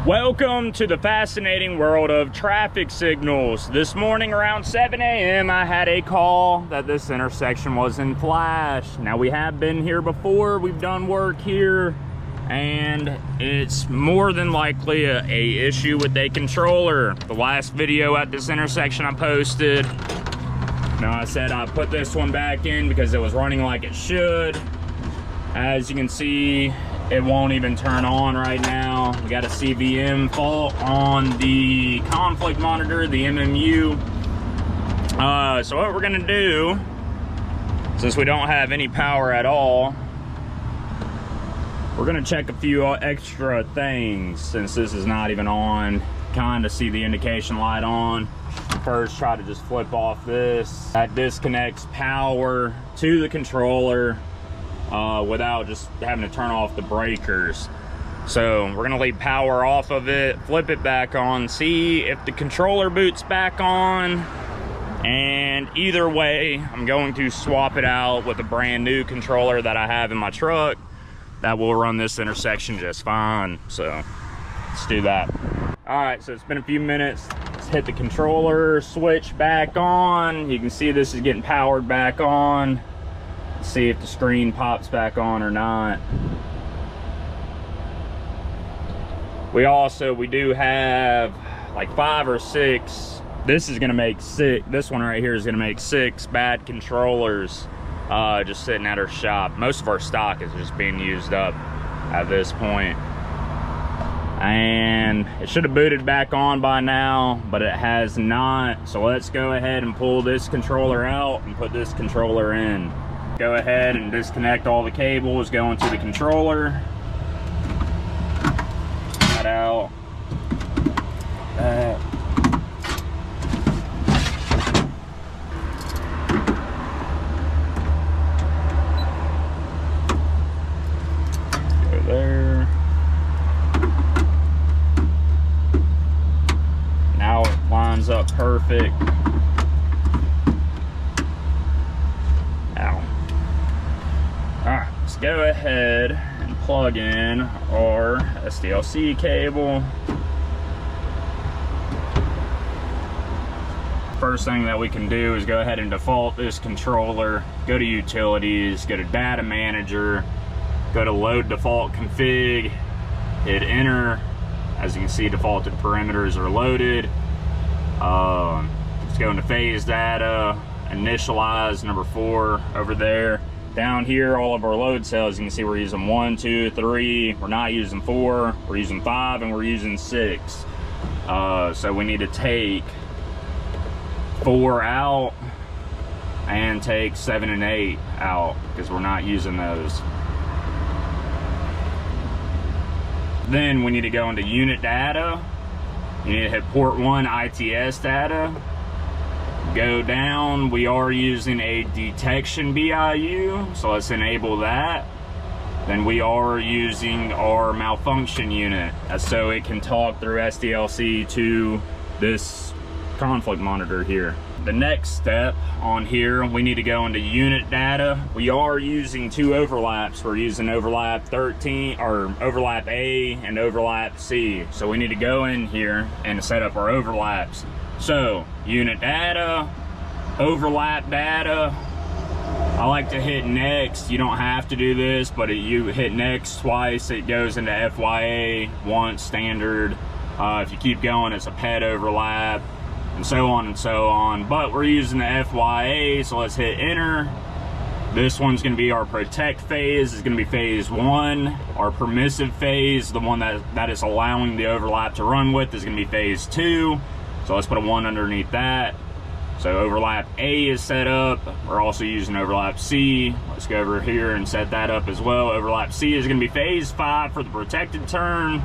Welcome to the fascinating world of traffic signals. This morning around 7 a.m. I had a call that this intersection was in flash. Now we have been here before, we've done work here, and it's more than likely a issue with a controller. The last video at this intersection I posted, I said I put this one back in because it was running like it should. As you can see, it won't even turn on right now. We got a CVM fault on the conflict monitor, the MMU. So what we're gonna do, since we don't have any power at all, we're gonna check a few extra things since this is not even on. Kind of see the indication light on. First, try to just flip off this. That disconnects power to the controller without just having to turn off the breakers. So we're gonna leave power off of it, flip it back on, see if the controller boots back on, and either way I'm going to swap it out with a brand new controller that I have in my truck that will run this intersection just fine. So let's do that. All right, so it's been a few minutes. Let's hit the controller switch back on. You can see this is getting powered back on. See if the screen pops back on or not. We do have like 5 or 6. This is gonna make 6. This one right here is gonna make 6 bad controllers just sitting at our shop. Most of our stock is just being used up at this point. And it should have booted back on by now, but it has not. So let's go ahead and pull this controller out and put this controller in. Go ahead and disconnect all the cables going to the controller. That out. That. Go there. Now it lines up perfect. Go ahead and plug in our SDLC cable. First thing that we can do is go ahead and default this controller, go to utilities, go to data manager, go to load default config, hit enter. As you can see, defaulted parameters are loaded. Let's go into phase data, initialize number 4 over there. Down here, all of our load cells, you can see we're using 1, 2, 3. We're not using 4, we're using 5, and we're using 6. So we need to take 4 out and take 7 and 8 out because we're not using those. Then we need to go into unit data. You need to hit port 1 ITS data. Go down, we are using a detection BIU, so let's enable that. Then we are using our malfunction unit, so it can talk through SDLC to this conflict monitor here. The next step on here, we need to go into unit data. We are using 2 overlaps. We're using overlap 13, or overlap A and overlap C. So we need to go in here and set up our overlaps. So, unit data, overlap data. I like to hit next. You don't have to do this, but you hit next twice, it goes into FYA, once standard. If you keep going, it's a PED overlap, and so on and so on. But we're using the FYA, so let's hit enter. This one's gonna be our protect phase, is gonna be phase 1. Our permissive phase, the one that is allowing the overlap to run with, is gonna be phase 2. So let's put a 1 underneath that. So overlap A is set up. We're also using overlap C. Let's go over here and set that up as well. Overlap C is gonna be phase 5 for the protected turn,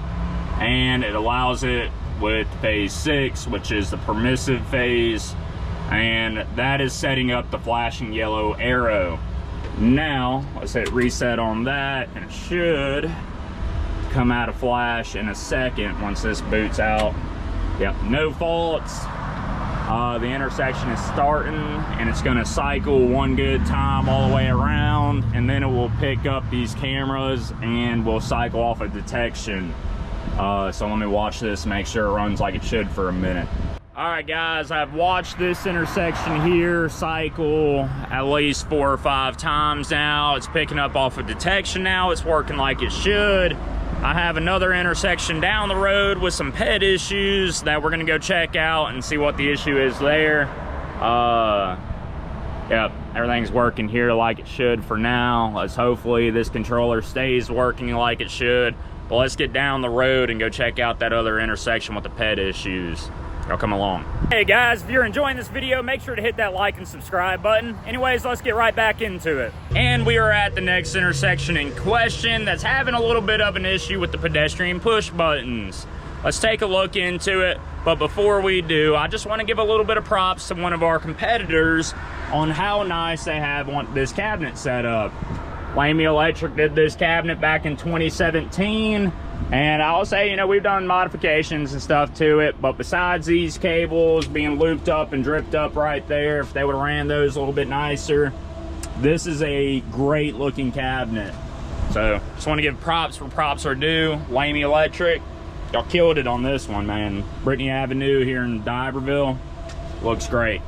and it allows it with phase 6, which is the permissive phase, and that is setting up the flashing yellow arrow. Now, let's hit reset on that, and it should come out of flash in a second once this boots out. Yep, no faults. The intersection is starting, and it's gonna cycle one good time all the way around, and then it will pick up these cameras and will cycle off a detection. So let me watch this, make sure it runs like it should for a minute. All right, guys, I've watched this intersection here cycle at least 4 or 5 times now. It's picking up off of detection now. It's working like it should. I have another intersection down the road with some ped issues that we're gonna go check out and see what the issue is there. Yep, everything's working here like it should for now. Let's hopefully this controller stays working like it should. But let's get down the road and go check out that other intersection with the ped issues. Y'all come along. Hey guys, if you're enjoying this video, make sure to hit that like and subscribe button. Anyways, let's get right back into it. And we are at the next intersection in question that's having a little bit of an issue with the pedestrian push buttons. Let's take a look into it. But before we do, I just want to give a little bit of props to one of our competitors on how nice they have this cabinet set up. Lamy Electric did this cabinet back in 2017. And I'll say, you know, we've done modifications and stuff to it, but besides these cables being looped up and dripped up right there, if they would have ran those a little bit nicer, this is a great looking cabinet. So just want to give props where props are due. Lamy Electric, y'all killed it on this one, man. Brittany Avenue here in D'Iberville, looks great.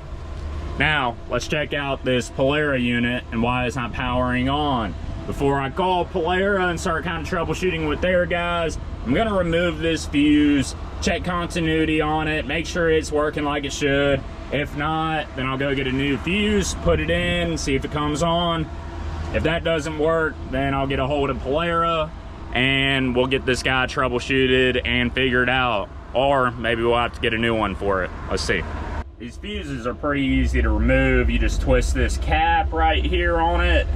Now let's check out this Polera unit and why it's not powering on. Before I call Polera and start kind of troubleshooting with their guys, I'm gonna remove this fuse, check continuity on it, make sure it's working like it should. If not, then I'll go get a new fuse, put it in, see if it comes on. If that doesn't work, then I'll get a hold of Polera and we'll get this guy troubleshooted and figured out. Or maybe we'll have to get a new one for it. Let's see. These fuses are pretty easy to remove. You just twist this cap right here on it.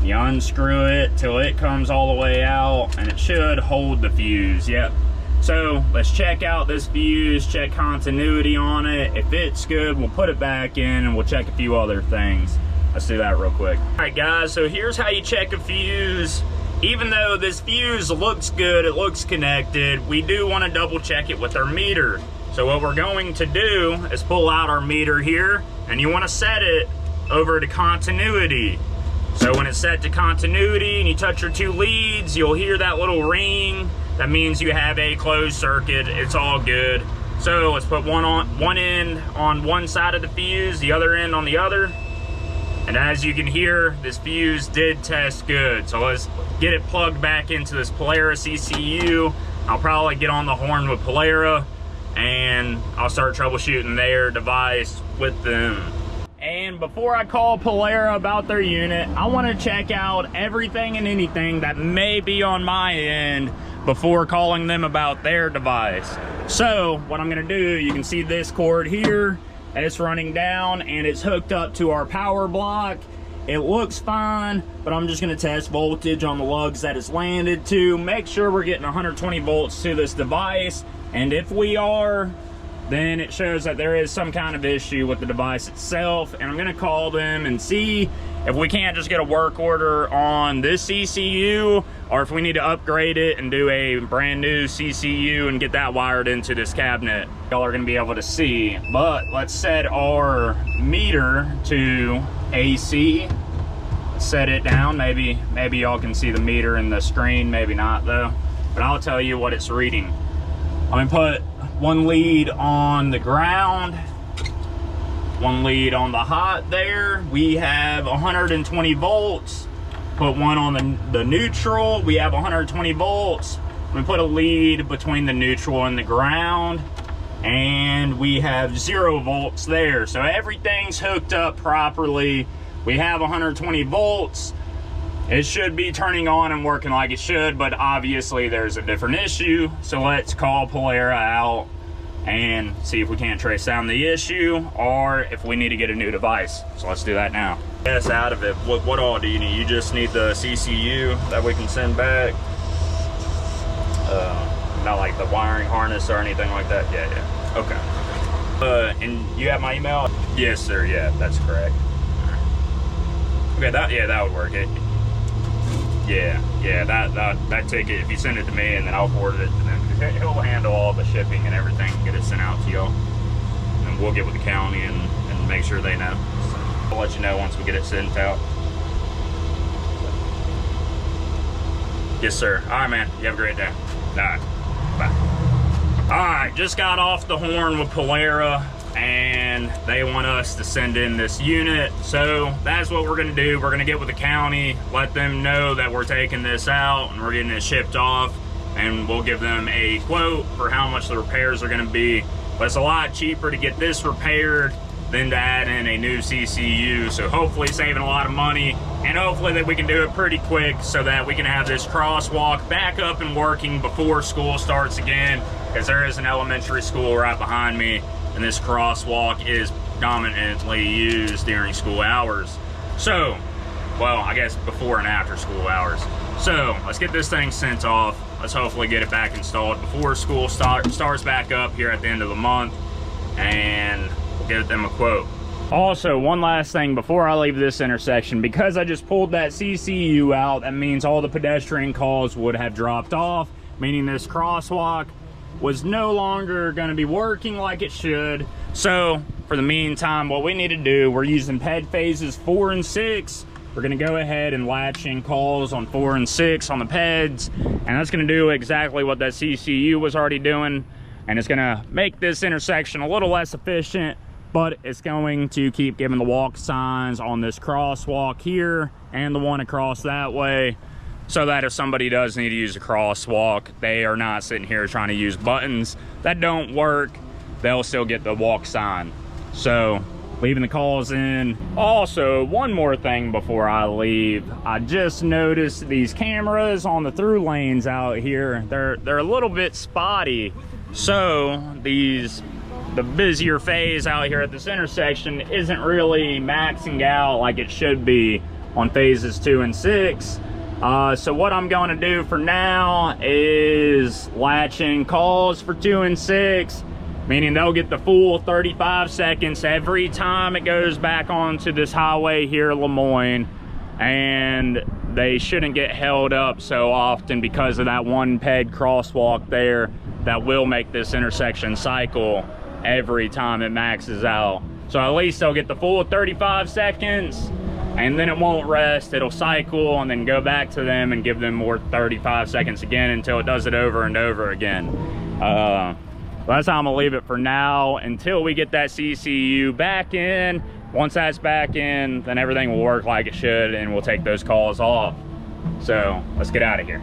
You unscrew it till it comes all the way out and it should hold the fuse. Yep. So let's check out this fuse, check continuity on it. If it's good, we'll put it back in and we'll check a few other things. Let's do that real quick. All right guys, so here's how you check a fuse. Even though this fuse looks good, it looks connected, we do want to double check it with our meter. So what we're going to do is pull out our meter here and you want to set it over to continuity. So when it's set to continuity and you touch your 2 leads, you'll hear that little ring. That means you have a closed circuit. It's all good. So let's put one end on one side of the fuse, the other end on the other. And as you can hear, this fuse did test good. So let's get it plugged back into this Polera CCU. I'll probably get on the horn with Polera and I'll start troubleshooting their device with them. And before I call Polera about their unit, I want to check out everything and anything that may be on my end before calling them about their device. So what I'm going to do, you can see this cord here, it's running down and it's hooked up to our power block. It looks fine, but I'm just going to test voltage on the lugs that it's landed to, make sure we're getting 120 volts to this device. And if we are, then it shows that there is some kind of issue with the device itself. And I'm gonna call them and see if we can't just get a work order on this CCU, or if we need to upgrade it and do a brand new CCU and get that wired into this cabinet. Y'all are gonna be able to see, but let's set our meter to AC. Set it down, maybe y'all can see the meter in the screen, maybe not though. But I'll tell you what it's reading. I'm gonna put one lead on the ground, one lead on the hot there. We have 120 volts. Put one on the neutral. We have 120 volts. We put a lead between the neutral and the ground, and we have 0 volts there. So everything's hooked up properly. We have 120 volts. It should be turning on and working like it should, but obviously there's a different issue. So let's call Polera out and see if we can't trace down the issue or if we need to get a new device. So let's do that now. Yes, out of it. What all do you need? You just need the CCU that we can send back. Not like the wiring harness or anything like that. Yeah. Okay. And you have my email? Yes, sir. Yeah, that's correct. Okay, that would work. Yeah, that ticket, if you send it to me and then I'll forward it to them, he'll handle all the shipping and everything and get it sent out to y'all. And then we'll get with the county and make sure they know. So I'll let you know once we get it sent out. Yes, sir. All right, man. You have a great day. All right. All right, just got off the horn with Polera, and they want us to send in this unit. So that's what we're gonna do. We're gonna get with the county, let them know that we're taking this out and we're getting it shipped off, and we'll give them a quote for how much the repairs are gonna be. But it's a lot cheaper to get this repaired than to add in a new CCU. So hopefully saving a lot of money, and hopefully that we can do it pretty quick so that we can have this crosswalk back up and working before school starts again, because there is an elementary school right behind me, and this crosswalk is dominantly used during school hours. So, well, I guess before and after school hours. So let's get this thing sent off. Let's hopefully get it back installed before school starts back up here at the end of the month, and we'll give them a quote. Also, one last thing before I leave this intersection, because I just pulled that CCU out, that means all the pedestrian calls would have dropped off, meaning this crosswalk was no longer going to be working like it should. So for the meantime, what we need to do, we're using ped phases 4 and 6. We're going to go ahead and latch in calls on 4 and 6 on the peds, and that's going to do exactly what that CCU was already doing, and it's going to make this intersection a little less efficient, but it's going to keep giving the walk signs on this crosswalk here and the one across that way, so that if somebody does need to use a crosswalk, they are not sitting here trying to use buttons that don't work. They'll still get the walk sign. So leaving the calls in. Also, one more thing before I leave, I just noticed these cameras on the through lanes out here, they're a little bit spotty. So the busier phase out here at this intersection isn't really maxing out like it should be on phases 2 and 6. So what I'm going to do for now is latch in calls for 2 and 6, meaning they'll get the full 35 seconds every time it goes back onto this highway here in Lemoyne, and they shouldn't get held up so often because of that one ped crosswalk there that will make this intersection cycle every time it maxes out. So at least they'll get the full 35 seconds, and then it won't rest. It'll cycle and then go back to them and give them more 35 seconds again until it does it over and over again. That's how I'm gonna leave it for now until we get that CCU back in. Once that's back in, then everything will work like it should, and we'll take those calls off. So let's get out of here.